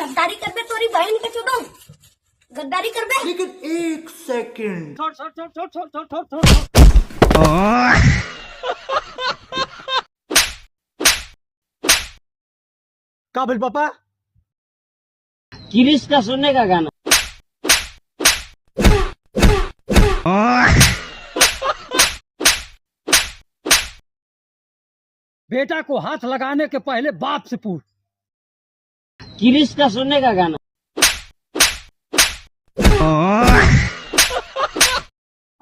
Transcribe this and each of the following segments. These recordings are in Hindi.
गद्दारी कर बे तोरी बहन के चुदो गद्दारी कर बे। लेकिन एक सेकंड। छोड़ छोड़ छोड़ छोड़ छोड़ छोड़ छोड़ छोड़। काबिल पापा किरिश का सुनने का गाना। बेटा को हाथ लगाने के पहले बाप से पूछ। किरिश का सुनने का गाना।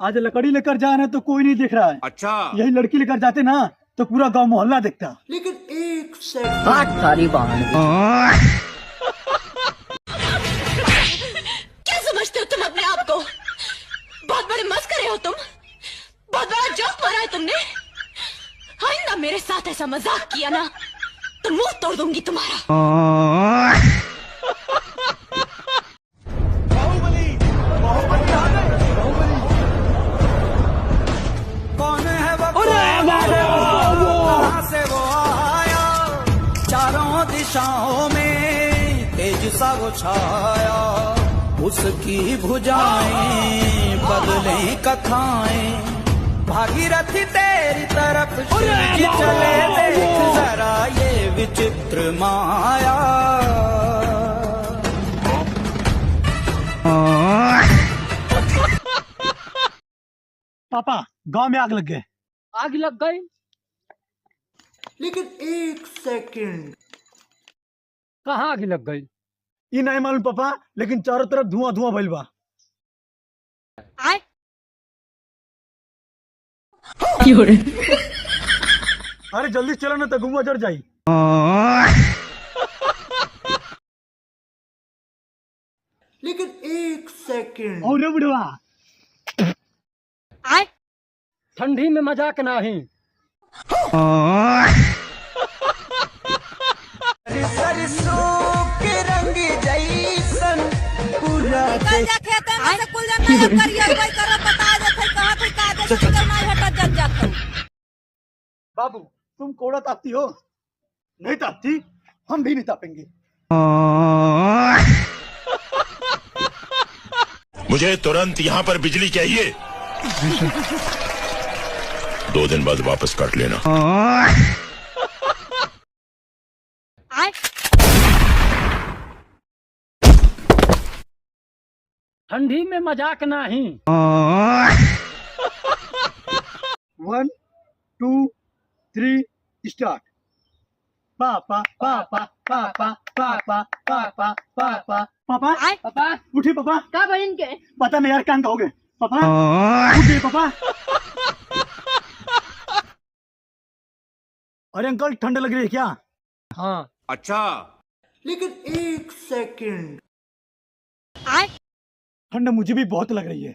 आज लकड़ी लेकर जा रहे हैं तो कोई नहीं दिख रहा है। अच्छा, यही लड़की लेकर जाते ना तो पूरा गांव मोहल्ला दिखता। लेकिन एक सेकंड। हाथ सारी बहन। क्या समझते हो तुम अपने आप को? बहुत बड़े मस्करे हो तुम, बहुत बड़ा जोक मारा है तुमने। आइंदा मेरे साथ ऐसा मजाक किया ना तो मुंह तोड़ दूंगी तुम्हारा। कौन है वो कहाँ से वो आया, चारों दिशाओं में तेज सा वो छाया, उसकी भुजाएं बदले कथाएं, भागीरथी तेरी तरफ चले, देख जरा ये विचित्र माया। पापा गांव में आग लग गए। आग लग गई? लेकिन एक सेकंड। कहाँ आग लग गई? ये नहीं मालूम पापा, लेकिन चारों तरफ धुआं धुआं भइल बा। अरे जल्दी चलो ना तो गुम्मा जड़ जाई। लेकिन एक सेकंड। और बुढ़वा ठंडी में मजाक नहीं। के रंग जैसन पूरा बाबू तुम कोड़ा तापती हो? नहीं तापती, हम भी नहीं तापेंगे। मुझे तुरंत यहाँ पर बिजली चाहिए। 2 दिन बाद वापस काट लेना। ठंडी में मजाक नहीं। 1 2 3 स्टार्ट। पापा पापा पापा पापा पापा पापा पापा पापा उठिए पापा। का बहन के? पता नहीं यार क्या कहोगे। पापा उठिए पापा। अरे अंकल ठंड लग रही है क्या? हाँ। अच्छा, लेकिन एक सेकंड। ठंड मुझे भी बहुत लग रही है।